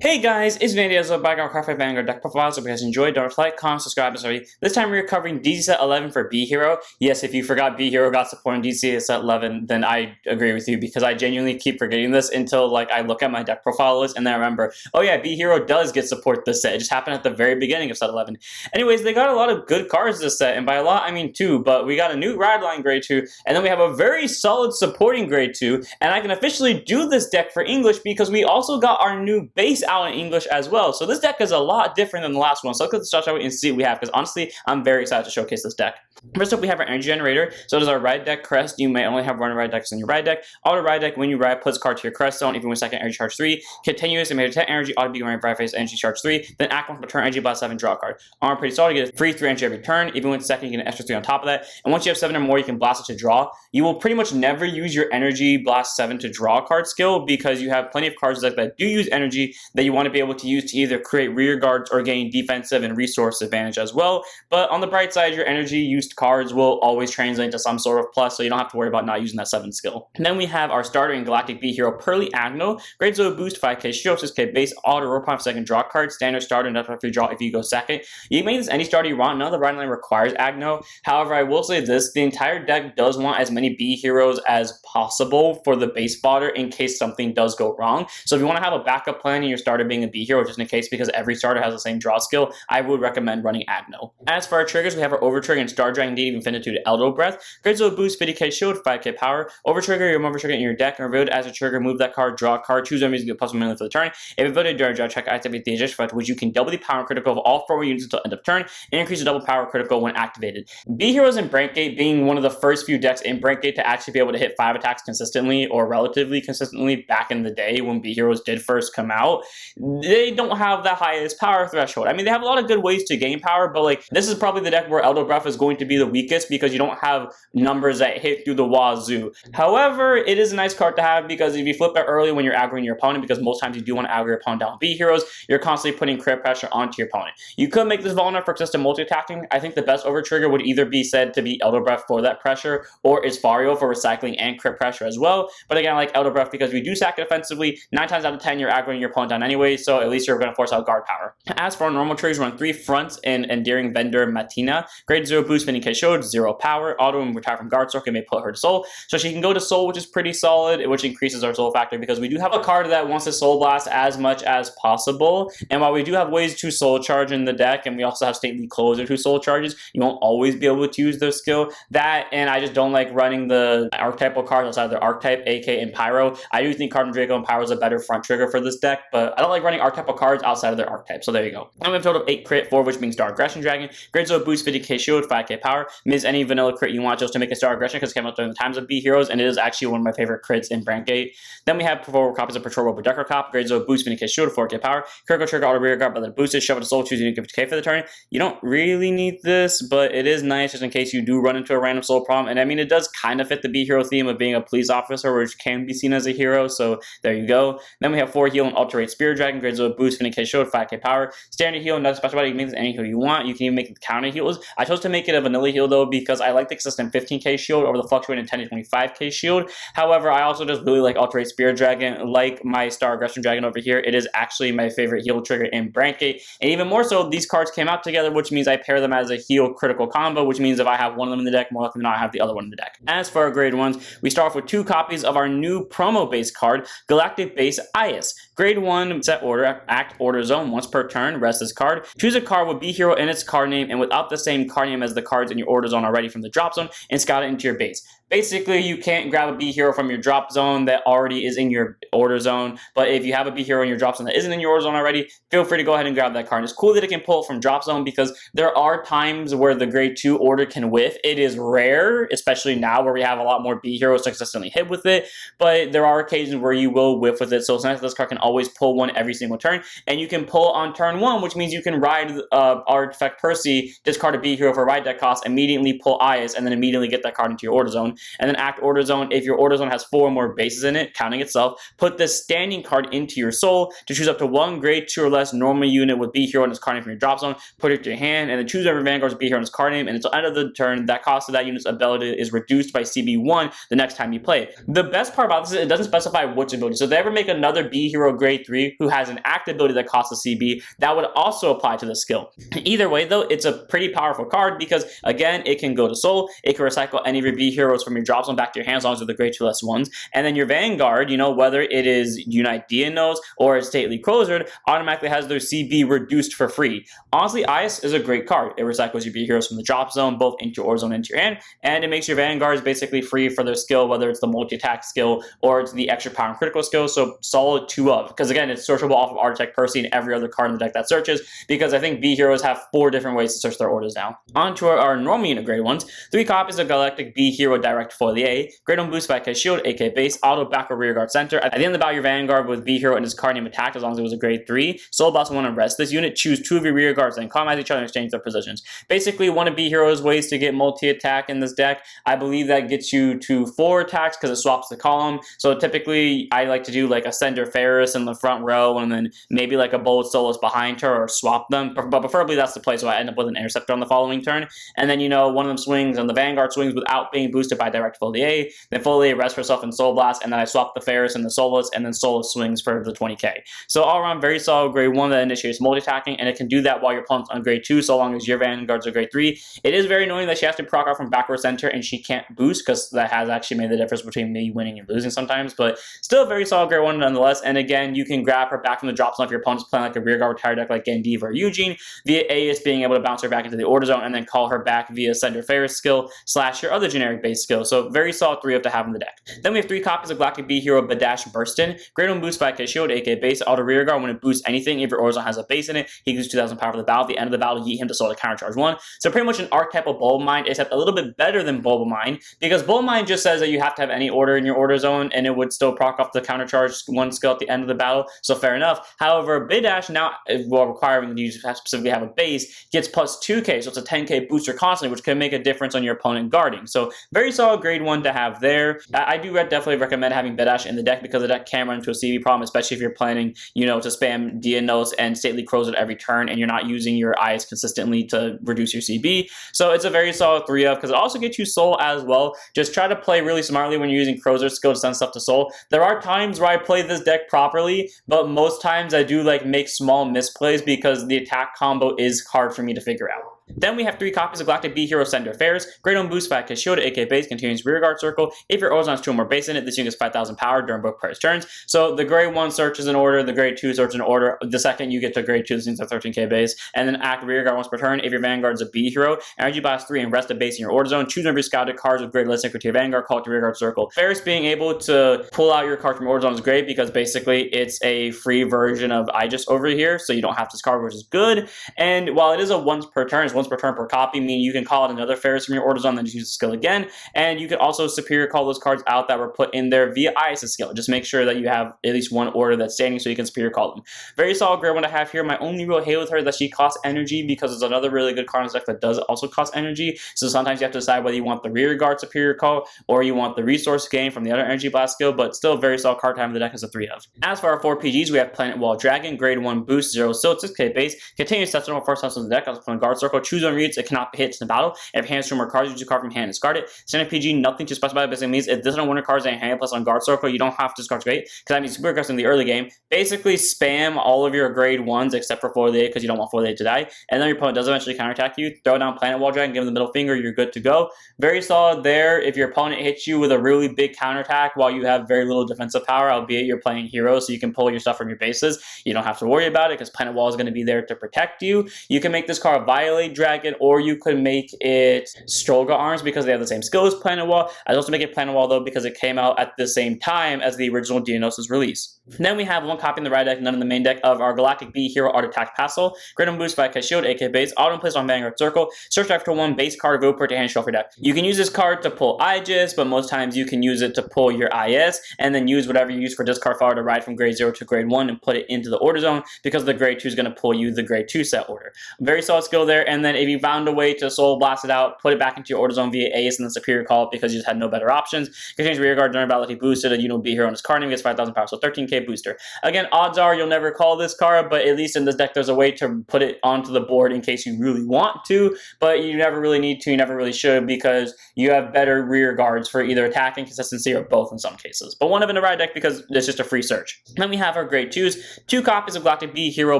Hey guys, it's Vandy as back on Craft Vanguard deck profiles. Hope you guys enjoyed. Don't like, comment, subscribe, sorry. This time we're covering DC set 11 for B Hero. Yes, if you forgot B Hero got support in DC set 11, then I agree with you because I genuinely keep forgetting this until I look at my deck profile list and then I remember, oh yeah, B Hero does get support this set. It just happened at the very beginning of set 11. Anyways, they got a lot of good cards this set, and by a lot I mean 2, but we got a new Ride Line grade 2, and then we have a very solid supporting grade 2, and I can officially do this deck for English because we also got our new base out in English as well. So this deck is a lot different than the last one. So let's start out and see what we have, because honestly, I'm very excited to showcase this deck. First up, we have our energy generator. So it is our ride deck crest. You may only have one ride decks in your ride deck. Auto ride deck, when you ride, puts card to your crest zone. If you win second, energy charge 3. Continuous and major 10 energy, auto be running ride phase, energy charge 3. Then act 1 per turn, energy blast 7, draw a card. Armor pretty solid, you get a free 3 energy every turn. If you win second, you get an extra 3 on top of that. And once you have 7 or more, you can blast it to draw. You will pretty much never use your energy blast 7 to draw a card skill because you have plenty of cards that do use energy that you want to be able to use to either create rear guards or gain defensive and resource advantage as well. But on the bright side, your energy used cards will always translate to some sort of plus, so you don't have to worry about not using that 7 skill. And then we have our starter in Galactic B Hero, Pearly Agno. Grade 0 boost, 5k shield, 6k base, auto roll point for second draw card, standard starter, and that's free draw if you go second. You can make this any starter you want. None of the Ride Line requires Agno. However, I will say this, the entire deck does want as many B Heroes as possible for the base fodder in case something does go wrong. So if you want to have a backup plan in your starter being a B Hero, just in case, because every starter has the same draw skill, I would recommend running Agno. As for our triggers, we have our Over Trigger and Star Dragon Deed Infinitude Eldo Breath. Grade 0 boost, 50k shield, 5k power. Over Trigger, you remove a trigger in your deck and revealed as a trigger, move that card, draw a card, choose enemies to get +1 million for the turn. If it voted during draw check, activate the adjust effect, which you can double the power critical of all 4 units until end of turn and increase the double power critical when activated. B Heroes in Brandt Gate being one of the first few decks in Brandt Gate to actually be able to hit 5 attacks consistently or relatively consistently back in the day when B Heroes did first come out, they don't have the highest power threshold. I mean, they have a lot of good ways to gain power, but this is probably the deck where Eldo Breath is going to be the weakest because you don't have numbers that hit through the wazoo. However, it is a nice card to have because if you flip it early when you're aggroing your opponent, because most times you do want to aggro your opponent down B Heroes, you're constantly putting crit pressure onto your opponent. You could make this vulnerable for consistent multi-attacking. I think the best over trigger would either be said to be Elder Breath for that pressure, or Isfario for recycling and crit pressure as well. But again, I like Elder Breath because we do sack it offensively. 9 times out of 10, you're aggroing your opponent down anyway, so at least you're going to force out guard power. As for our normal triggers, run 3 fronts in Endearing Vendor Matina. Grade 0 boost, 50k shield, 0 power. Auto and retire from guard circle may put her to soul. So she can go to soul, which is pretty solid, which increases our soul factor because we do have a card that wants to soul blast as much as possible. And while we do have ways to soul charge in the deck, and we also have Stately Closer to soul charges, you won't always be able to use their skill. That, and I just don't like running the archetypal cards outside of their archetype, AK and Pyro. I do think Carbon Draco and Pyro is a better front trigger for this deck, but I don't like running archetypal cards outside of their archetype. So there you go. And we have a total of 8 crit, 4 of which being Star Aggression Dragon. Grade 0 boost, 50k shield, 5k power. Miss any vanilla crit you want just to make a Star Aggression because it came out during the times of B Heroes, and it is actually one of my favorite crits in Brandt Gate. Then we have 4 copies of Patrol Robo Decker Cop. Grade 0 boost, 50k shield, 4k power. Critical trigger, auto rear guard, but then boosted, shove it to soul, choosing to give it to K for the turn. You don't really need this, but it is nice just in case you do run into a random soul problem. And I mean, it does kind of fit the B Hero theme of being a police officer, which can be seen as a hero, so there you go. Then we have 4 heal and alterate Spirit Dragon. Grade 0 boost, 50k shield, 5k power. Standard heal, nothing special about it. You can make this any heal you want. You can even make it counter heals. I chose to make it a vanilla heal though because I like the consistent 15k shield over the fluctuating 10 to 25k shield. However, I also just really like Alterate Spirit Dragon. Like my Star Aggression Dragon over here, it is actually my favorite heal trigger in Brandt Gate. And even more so, these cards came out together, which means I pair them as a heal critical combo, which means if I have one of them in the deck, more likely than not I have the other one in the deck. As for our grade 1s, we start off with 2 copies of our new promo base card, Galactic Base Ias. Grade 1, set order, act order zone once per turn, rest this card. Choose a card with B Hero in its card name and without the same card name as the cards in your order zone already from the drop zone, and scout it into your base. Basically, you can't grab a B Hero from your drop zone that already is in your order zone, but if you have a B Hero in your drop zone that isn't in your order zone already, feel free to go ahead and grab that card. And it's cool that it can pull it from drop zone because there are times where the grade 2 order can whiff. It is rare, especially now where we have a lot more B Heroes to consistently hit with it, but there are occasions where you will whiff with it, so it's nice that this card can always pull one every single turn, and you can pull on turn 1, which means you can ride Artifact Percy, discard a B Hero for ride deck cost, immediately pull Ias, and then immediately get that card into your order zone. and then act Order Zone. If your Order Zone has 4 more bases in it, counting itself, put this standing card into your soul to choose up to 1 grade 2 or less normal unit with B hero and its card name from your drop zone, put it to your hand, and then choose every Vanguard's B hero and its card name, and until end of the turn, that cost of that unit's ability is reduced by CB1 the next time you play it. The best part about this is it doesn't specify which ability. So if they ever make another B hero grade 3 who has an active ability that costs a CB, that would also apply to the skill. Either way though, it's a pretty powerful card because again, it can go to soul, it can recycle any of your B heroes from your drop zone back to your hand as long as they're the grade 2 less ones, and then your Vanguard, you know, whether it is Unite Dianos or Stately Crozard, automatically has their CB reduced for free. Honestly, Ice is a great card. It recycles your B heroes from the drop zone, both into your Order Zone and into your hand, and it makes your Vanguards basically free for their skill, whether it's the multi-attack skill or it's the extra power and critical skill, so solid 2 of. Because again, it's searchable off of Architect Percy and every other card in the deck that searches, because I think B heroes have 4 different ways to search their orders now. On to our normal unit grade ones. 3 copies of Galactic B Hero Direct Folier, grade 1 boost by K Shield, AK base, auto back or rear guard center. At the end of the battle, your Vanguard with B Hero and his card name attacked as long as it was a grade 3. Soul Boss 1 and rest. This unit, choose 2 of your rear guards and combat each other and exchange their positions. Basically, one of B Hero's ways to get multi-attack in this deck. I believe that gets you to 4 attacks because it swaps the column. So typically, I like to do like a Sender Ferris in the front row and then maybe like a Bold Solus behind her or swap them. But preferably that's the play, so I end up with an Interceptor on the following turn. And then, you know, one of them swings and the Vanguard swings without being boosted by Direct Folier. Then Folier rests herself in Soul Blast, and then I swap the Ferris and the Solus, and then Solus swings for the 20k. So all around, very solid grade 1 that initiates multi-attacking, and it can do that while your opponent's on grade 2, so long as your Vanguards are grade 3. It is very annoying that she has to proc out from backward center and she can't boost, because that has actually made the difference between me winning and losing sometimes, but still a very solid grade 1 nonetheless. And again, you can grab her back from the drop zone if your opponent's playing like a rearguard retire deck like Gandiva or Eugene, via Ace being able to bounce her back into the Order Zone and then call her back via Sender Ferris skill / your other generic base skill. So very solid 3 to have in the deck. Then we have 3 copies of Galactic B Hero Badash Burstin, grade 1 boost by K Shield, AK base, auto rearguard. When it boosts anything, if your Order Zone has a base in it, he gives 2,000 power for the battle. At the end of the battle, yeet him to soul to countercharge 1. So pretty much an archetypal Bulb Mind, except a little bit better than Bulb Mind, because Bulb Mind just says that you have to have any order in your Order Zone and it would still proc off the countercharge 1 skill at the end of the battle, so fair enough. However, Badash now, while requiring you to specifically have a base, gets plus 2k, so it's a 10k booster constantly, which can make a difference on your opponent guarding. So very solid grade 1 to have there. I do definitely recommend having Badash in the deck because the deck can run into a CB problem, especially if you're planning, you know, to spam Dianos and Stately Crows at every turn and you're not using your eyes consistently to reduce your CB. So it's a very solid 3 of, because it also gets you soul as well. Just try to play really smartly when you're using Crozer's skill to send stuff to soul. There are times where I play this deck properly, but most times I do like make small misplays because the attack combo is hard for me to figure out. Then we have 3 copies of Galactic B Hero Sender Ferris, grade 1 boost by Kishioda, AK base, continues rearguard circle. If your Order Zone has 2 or more base in it, this unit gets 5,000 power during both players' turns. So the grade 1 searches in order, the grade 2 searches in order. The second you get to grade 2, this unit's at 13k base. And then act rearguard once per turn. If your Vanguard's a B hero, energy blast 3 and rest a base in your Order Zone. Choose one of your scouted cards with grade less equal to your Vanguard, call it to rearguard circle. Ferris being able to pull out your card from Order Zone is great because basically it's a free version of Aegis over here, so you don't have to discard, which is good. And while it is a once per turn, it's once per turn per copy, meaning you can call out another Ferris from your Order Zone, then just use the skill again. And you can also superior call those cards out that were put in there via Isis skill. Just make sure that you have at least one order that's standing so you can superior call them. Very solid grade 1 to have here. My only real hate with her is that she costs energy because it's another really good card in this deck that does also cost energy. So sometimes you have to decide whether you want the rear guard superior call or you want the resource gain from the other energy blast skill, but still very solid card time in the deck as a 3 of. As for our 4 PGs, we have Planet Wall Dragon, grade 1 boost, 0 silt, 6k base, continues to test on first house in the deck. As a guard circle, choose one reads, it cannot be hit in the battle. If hands 2 more cards, use a card from hand and discard it. Standard PG, nothing to specify, basically means if this is on winner cards and hand plus on guard circle, you don't have to discard great, because that means super aggressive in the early game. Basically spam all of your grade 1s except for 4-8 because you don't want 4-8 to die, and then your opponent does eventually counterattack you. Throw down Planet Wall Dragon, give them the middle finger, you're good to go. Very solid there. If your opponent hits you with a really big counterattack while you have very little defensive power, albeit you're playing hero, so you can pull your stuff from your bases, you don't have to worry about it because Planet Wall is going to be there to protect you. You can make this card Violate Dragon, or you could make it Stroga Arms because they have the same skill as Planet Wall. I'd also make it Planet Wall though because it came out at the same time as the original Dionysus release. Then we have 1 copy in the right deck, none in the main deck, of our Galactic B Hero Art Attack Passel. Grade 1 boost by Shield, AK base, auto placed on Vanguard Circle. Search after 1 base card, go put to hand shuffle your deck. You can use this card to pull Aegis, but most times you can use it to pull your IS, and then use whatever you use for discard fire to ride from grade 0 to grade 1 and put it into the Order Zone, because the grade 2 is going to pull you the grade 2 set order. Very solid skill there. And then then if you found a way to Soul Blast it out, put it back into your Order Zone via Ace and then Superior Call because you just had no better options. Contains Rear Guard, during battle, he boosted a B hero on his card name, gets 5,000 power, so 13k booster. Again, odds are you'll never call this card, but at least in this deck there's a way to put it onto the board in case you really want to, but you never really need to, you never really should, because you have better rear guards for either attack and consistency or both in some cases. But one of in the right deck because it's just a free search. Then we have our grade 2s. 2 copies of Galactic B Hero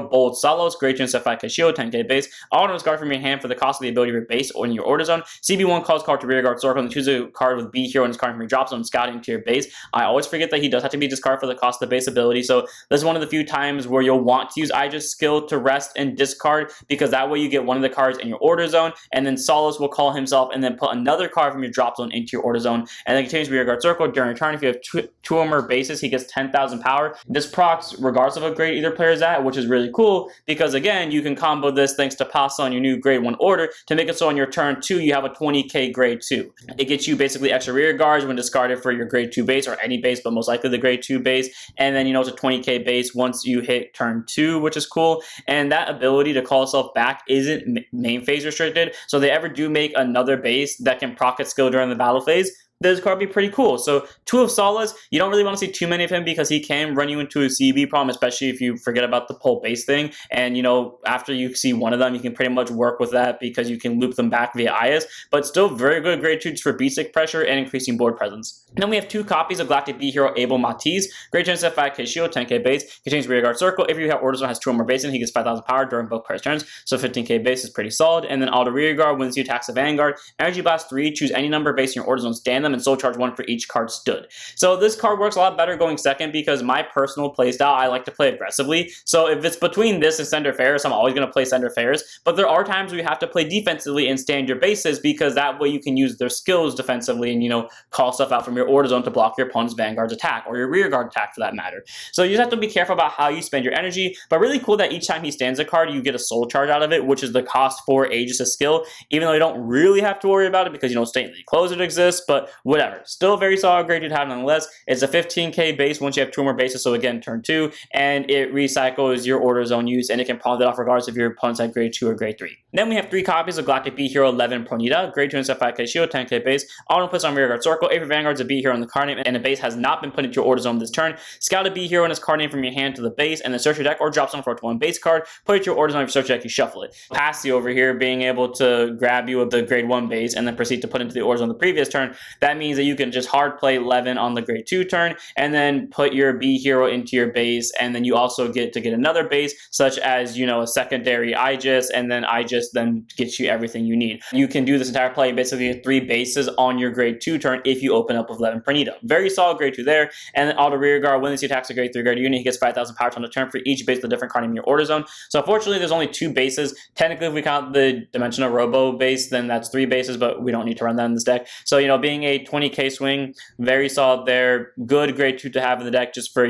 Bold Solos, grade 2 and set 5k shield, 10k base. Auto is card from your hand for the cost of the ability of your base or in your Order Zone. CB1 calls card to rear guard circle and choose a card with B Hero and his card from your drop zone scouting to your base. I always forget that he does have to be discarded for the cost of the base ability, so this is one of the few times where you'll want to use Aegis skill to rest and discard, because that way you get one of the cards in your Order Zone, and then Solos will call himself and then put another card from your drop zone into your Order Zone, and then continues rear guard circle. During turn, if you have two or more bases, he gets 10,000 power. This procs regardless of what grade either player is at, which is really cool, because again, you can combo this thanks to pass on your new grade 1 order to make it so on your turn 2 you have a 20k grade 2. It gets you basically extra rear guards when discarded for your grade 2 base, or any base, but most likely the grade 2 base, and then it's a 20k base once you hit turn 2, which is cool. And that ability to call itself back isn't main phase restricted, so if they ever do make another base that can proc its skill during the battle phase, this card would be pretty cool. So 2 of Solas, you don't really want to see too many of him because he can run you into a CB problem, especially if you forget about the pull base thing. And after you see one of them, you can pretty much work with that because you can loop them back via IS, but still very good grade 2s for beat-stick pressure and increasing board presence. Then we have 2 copies of Galactic B Hero Abel Matiz, grade 10 set 5k shield, 10k base, contains rear guard circle. If you have Order Zone has 2 or more base in, he gets 5,000 power during both players' turns, so 15k base is pretty solid. And then auto rear guard wins you attacks the Vanguard. Energy Blast 3, choose any number base in your Order Zone, stand them, and soul charge 1 for each card stood. So this card works a lot better going second because my personal playstyle, I like to play aggressively. So if it's between this and Sender Ferris, I'm always going to play Sender Ferris. But there are times where you have to play defensively and stand your bases, because that way you can use their skills defensively and, call stuff out from your Order Zone to block your opponent's Vanguard's attack, or your rear guard attack for that matter. So you just have to be careful about how you spend your energy, but really cool that each time he stands a card, you get a soul charge out of it, which is the cost for Aegis' skill, even though you don't really have to worry about it because, Stately Closer exists, but whatever. Still very solid grade to have nonetheless. It's a 15k base once you have 2 or more bases, so again, turn 2, and it recycles your Order Zone use, and it can palm that off regardless if your opponent's at grade 2 or grade 3. Then we have 3 copies of Galactic B Hero 11 Pronita, grade 2 and set 5k shield, 10k base. Auto puts on rear guard circle. If your Vanguard's a B Hero in the card name and a base has not been put into your Order Zone this turn, scout a B Hero in his card name from your hand to the base, and then search your deck or drop someone for a 1 base card, put it to your Order Zone. If you search your deck, you shuffle it. Passy over here being able to grab you with the grade 1 base and then proceed to put into the Order Zone the previous turn, that means that you can just hard play 11 on the grade 2 turn and then put your B Hero into your base, and then you also get to get another base, such as, a secondary Aegis, and then Aegis then gets you everything you need. You can do this entire play basically with 3 bases on your grade 2 turn if you open up with 11 Pranita. Very solid grade 2 there. And then auto rear guard, when he attacks a grade 3 guard unit, he gets 5,000 power on the turn for each base of the different card in your Order Zone. So unfortunately, there's only 2 bases. Technically, if we count the Dimensional Robo base, then that's 3 bases, but we don't need to run that in this deck. So, being a 20k swing, very solid there. Good grade 2 to have in the deck just for,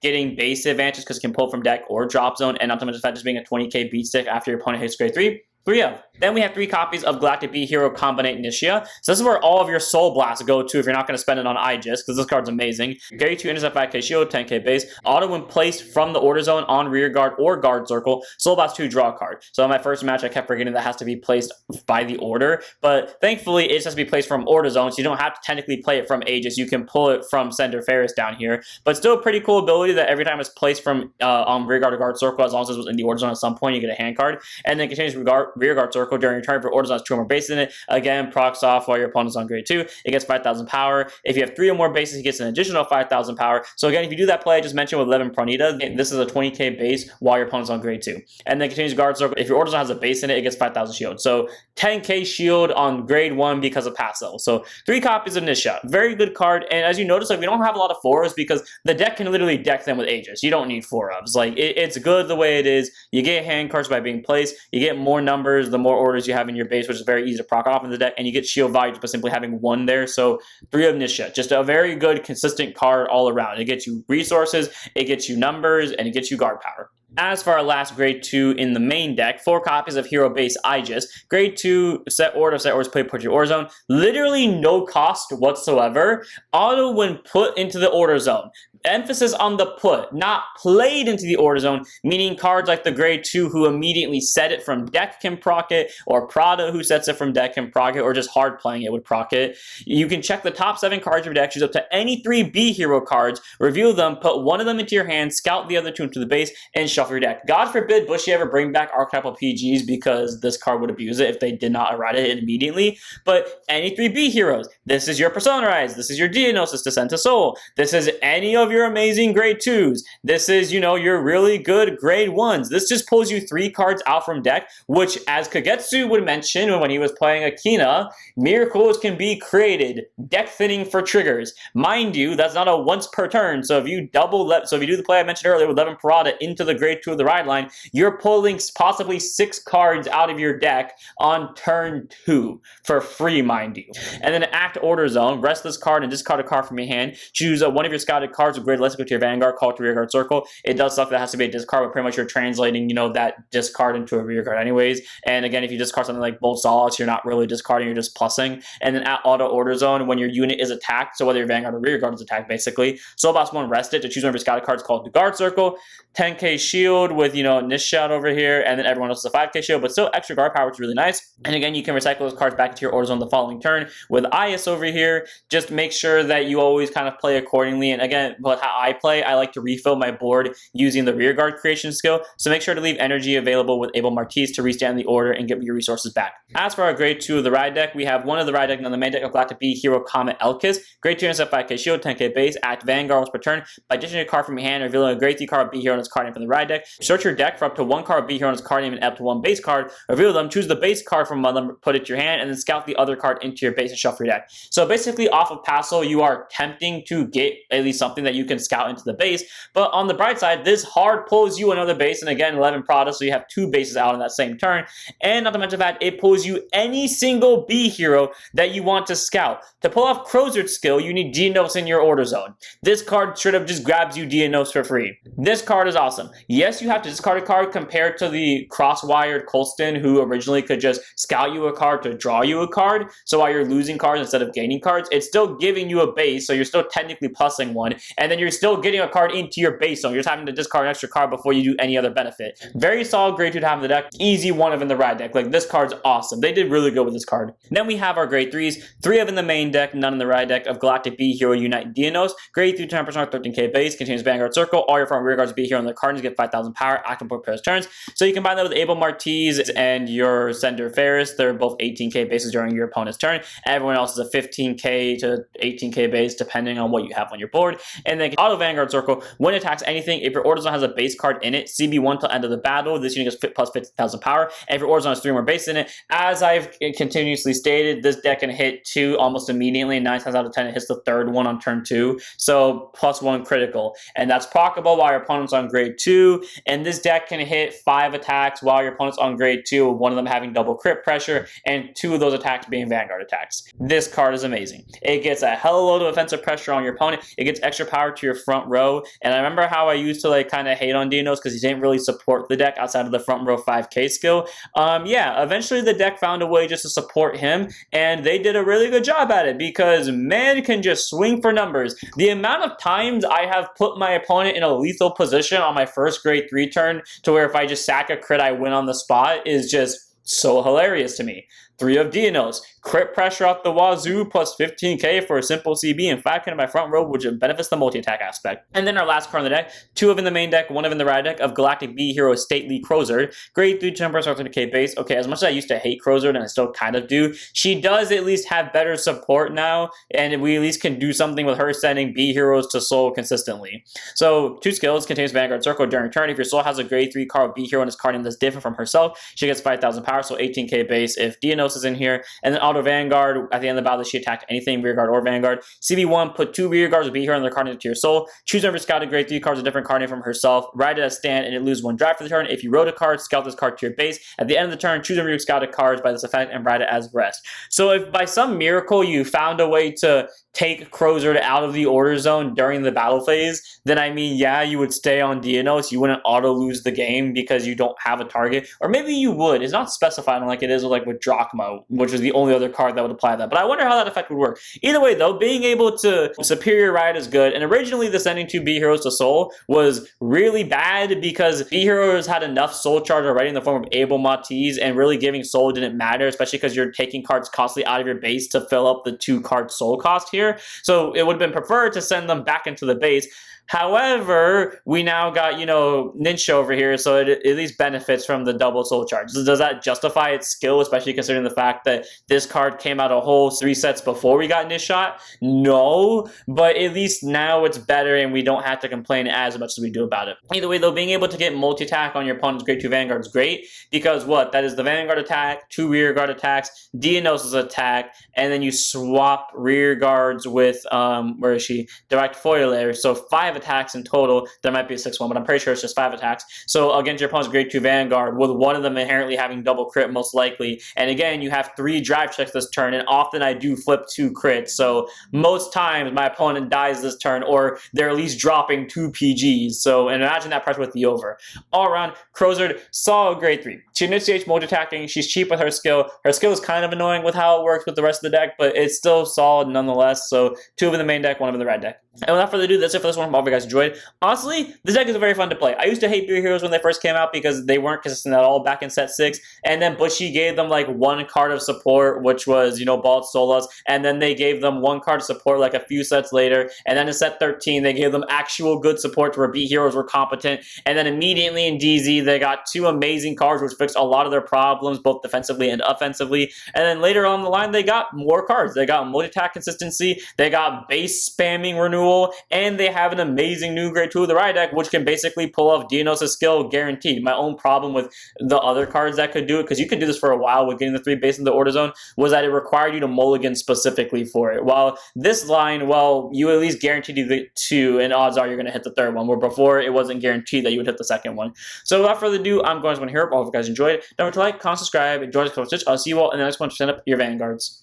getting base advantage because it can pull from deck or drop zone, and not to mention the fact just being a 20k beat stick after your opponent hits grade 3. 3 of. Then we have 3 copies of Galactic B Hero Combinate Nishia. So this is where all of your Soul Blasts go to if you're not going to spend it on Aegis, because this card's amazing. Grade 2 intercept 5k shield, 10k base. Auto when placed from the Order Zone on rear guard or guard circle. Soul Blast 2, draw a card. So in my first match, I kept forgetting that has to be placed by the order, but thankfully it just has to be placed from Order Zone, so you don't have to technically play it from Aegis. You can pull it from Sender Ferris down here, but still a pretty cool ability that every time it's placed from on rear guard or guard circle, as long as it was in the Order Zone at some point, you get a hand card, and then continues rear guard circle during your turn for Order Zone has 2 or more bases in it. Again, procs off while your opponent's on grade 2. It gets 5,000 power. If you have 3 or more bases, he gets an additional 5,000 power. So again, if you do that play I just mentioned with 11 Pranita, this is a 20k base while your opponent's on grade 2. And then continues guard circle. If your Order Zone has a base in it, it gets 5,000 shield. So 10k shield on grade 1 because of pass level. So 3 copies of Nisha. Very good card. And as you notice, we don't have a lot of 4s because the deck can literally deck them with Aegis. You don't need 4-ofs. It's good the way it is. You get hand cards by being placed. You get more numbers the more orders you have in your base, which is very easy to proc off in the deck, and you get shield value by simply having 1 there. So 3 of Nisha, just a very good consistent card all around. It gets you resources, it gets you numbers, and it gets you guard power. As for our last grade 2 in the main deck, 4 copies of Hero Base Aegis. Grade 2, set orders play put your Order Zone. Literally no cost whatsoever. Auto when put into the Order Zone. emphasis on the put, not played into the order zone, meaning cards like the grade 2 who immediately set it from deck can proc it, or Prada who sets it from deck can proc it, or just hard playing it would proc it. You can check the top 7 cards of your deck, choose up to any 3 B hero cards, reveal them, put one of them into your hand, scout the other 2 into the base, and shuffle your deck. God forbid Bushy ever bring back archetypal PGs, because this card would abuse it if they did not errata it immediately. But any 3 B heroes, this is your Personarize, this is your Diagnosis Descent to Soul, this is any of your amazing grade 2s, this is, you know, your really good grade 1s. This just pulls you 3 cards out from deck, which, as Kagetsu would mention when he was playing Akina, miracles can be created, deck thinning for triggers. Mind you, that's not a once per turn, so if you so if you do the play I mentioned earlier with Levin Parada into the grade 2 of the ride line, you're pulling possibly 6 cards out of your deck on turn 2 for free, mind you. And then act order zone, rest this card and discard a card from your hand. Choose one of your scouted cards with grade less equal to your Vanguard, call it to rear guard circle. It does suck that has to be a discard, but pretty much you're translating, you know, that discard into a rear guard anyways. And again, if you discard something like Bolt Solace, you're not really discarding, you're just plussing. And then at auto order zone, when your unit is attacked, so whether your Vanguard or rear guard is attacked basically, Soul Boss 1 rest it to choose one of your scouted cards called the guard circle, 10k shield with, you know, Nishat over here, and then everyone else is a 5k shield, but still extra guard power, which is really nice. And again, you can recycle those cards back into your order zone the following turn with Ias over here. Just make sure that you always kind of play accordingly. And again, but how I play, I like to refill my board using the rear guard creation skill, so make sure to leave energy available with Abel Martiz to restand the order and get your resources back. As for our grade 2 of the ride deck, we have one of the ride deck on the main deck of Galactic B Hero Comet Elkis. Grade 2 and 5k shield, 10k base, act Vanguard once per turn by ditching a card from your hand, revealing a grade 3 card B hero and its card name from the ride deck. Search your deck for up to 1 card B hero and its card name and up to 1 base card. Reveal them, choose the base card from one of them, put it to your hand, and then scout the other card into your base and shuffle your deck. So basically, off of Passo, you are attempting to get at least something that you can scout into the base. But on the bright side, this hard pulls you another base, and again, 11 Prada, so you have 2 bases out in that same turn. And not to mention that, it pulls you any single B hero that you want to scout. To pull off Crozer's skill, you need Geonos in your order zone. This card straight up just grabs you Geonos for free. This card is awesome. Yes, you have to discard a card compared to the cross-wired Colston, who originally could just scout you a card to draw you a card. So while you're losing cards instead of gaining cards, it's still giving you a base, so you're still technically plussing one, and then you're still getting a card into your base zone. You're just having to discard an extra card before you do any other benefit. Very solid grade 2 to have in the deck. Easy one of in the ride deck. Like, this card's awesome. They did really good with this card. Then we have our grade 3s. 3 of in the main deck, none in the ride deck of Galactic B Hero Unite Dianos. Grade 3 10% 13k base, contains Vanguard Circle. All your front rear guards B Hero and their cards get 5,000 power, active per pairs turns. So you combine that with Abel Martiz and your Sender Ferris. They're both 18k bases during your opponent's turn. Everyone else is a 15k to 18k base, depending on what you have on your board. And then auto Vanguard Circle. When it attacks anything, if your order zone has a base card in it, CB1 till end of the battle. This unit gets plus 50,000 power. And if your order zone has 3 more base in it, as I've continuously stated, this deck can hit 2 almost immediately. 9 times out of 10, it hits the 3rd one on turn 2. So plus 1 critical. And that's proccable while your opponent's on grade 2. And this deck can hit 5 attacks while your opponent's on grade 2, one of them having double crit pressure, and 2 of those attacks being Vanguard attacks. This card is amazing. It gets a hell of a load of offensive pressure on your opponent. It gets extra power to your front row. And I remember how I used to like kind of hate on Dinos because he didn't really support the deck outside of the front row 5k skill. Yeah, eventually the deck found a way just to support him, and they did a really good job at it because man can just swing for numbers. The amount of times I have put my opponent in a lethal position on my first grade 3 turn to where if I just sack a crit I win on the spot is just so hilarious to me. 3 of Dianos, crit pressure out the wazoo, plus 15k for a simple CB, and 5k in my front row, which benefits the multi-attack aspect. And then our last card in the deck, 2 of in the main deck, 1 of in the ride deck of Galactic B Hero Stately Crozer. Grade 3 10% 13k base. Okay, as much as I used to hate Crozer, and I still kind of do, she does at least have better support now, and we at least can do something with her sending B Heroes to Soul consistently. So, 2 skills, contains Vanguard Circle during turn. If your Soul has a grade 3 card with B Hero and its card name that's different from herself, she gets 5,000 power, so 18k base if Dianos is in here. And then auto Vanguard, at the end of the battle, she attacked anything, rear guard or Vanguard. CB1, put 2 rear guards with B Hero and their card into your Soul. Choose one of your scouted grade 3 cards, a different card name from herself. Ride it as stand, and it loses 1 drive for the turn. If you wrote a card, scout this card to your base. At the end of the turn, choose one of your scouted cards by this effect and ride it as rest. So if by some miracle you found a way to take Crozard out of the order zone during the battle phase, then I mean, yeah, you would stay on Dianos. You wouldn't auto lose the game because you don't have a target, or maybe you would. It's not specified like it is like with Drachma, which is the only other card that would apply that. But I wonder how that effect would work. Either way, though, being able to superior ride is good. And originally, the sending 2 B heroes to Soul was really bad because B heroes had enough Soul charge already in the form of Abel Matiz, and really giving Soul didn't matter, especially because you're taking cards costly out of your base to fill up the 2-card Soul cost here. So it would have been preferred to send them back into the base. However, we now got, Ninja over here, so it at least benefits from the double soul charge. Does that justify its skill, especially considering the fact that this card came out a whole 3 sets before we got Nishot? No, but at least now it's better and we don't have to complain as much as we do about it. Either way, though, being able to get multi-attack on your opponent's Grade 2 Vanguard is great, because what? That is the Vanguard attack, 2 rear guard attacks, Dianos' attack, and then you swap rear guards with, Direct Foiler, so 5 attacks in total. There might be a 6th one, but I'm pretty sure it's just 5 attacks. So against your opponent's Grade 2 Vanguard, with one of them inherently having double crit most likely. And again, you have 3 drive checks this turn, and often I do flip 2 crits. So most times my opponent dies this turn, or they're at least dropping 2 PGs. So, and imagine that pressure with the over. All around, Crozard, solid Grade 3. She initiates multi-attacking. She's cheap with her skill. Her skill is kind of annoying with how it works with the rest of the deck, but it's still solid nonetheless. So 2 in the main deck, 1 in the red deck. And without further ado, that's it for this one. Hope you guys enjoyed. Honestly, this deck is very fun to play. I used to hate 3 heroes when they first came out because they weren't consistent at all back in set 6. And then Bushy gave them like 1 card of support, which was, Bald Solas. And then they gave them 1 card of support like a few sets later. And then in set 13, they gave them actual good support to where B heroes were competent. And then immediately in DZ, they got 2 amazing cards which fixed a lot of their problems, both defensively and offensively. And then later on the line, they got more cards. They got multi-attack consistency. They got base spamming renewal. And they have an amazing new Grade 2 of the Ride deck, which can basically pull off Dianos' skill guaranteed. My own problem with the other cards that could do it, because you could do this for a while with getting the 3 base in the order zone, was that it required you to mulligan specifically for it. While this line, well, you at least guaranteed you the 2, and odds are you're going to hit the 3rd one, where before it wasn't guaranteed that you would hit the 2nd one. So without further ado, I'm going to here. I hope you guys enjoyed. Don't forget to like, comment, subscribe, enjoy the Twitch. I'll see you all in the next one to send up your Vanguards.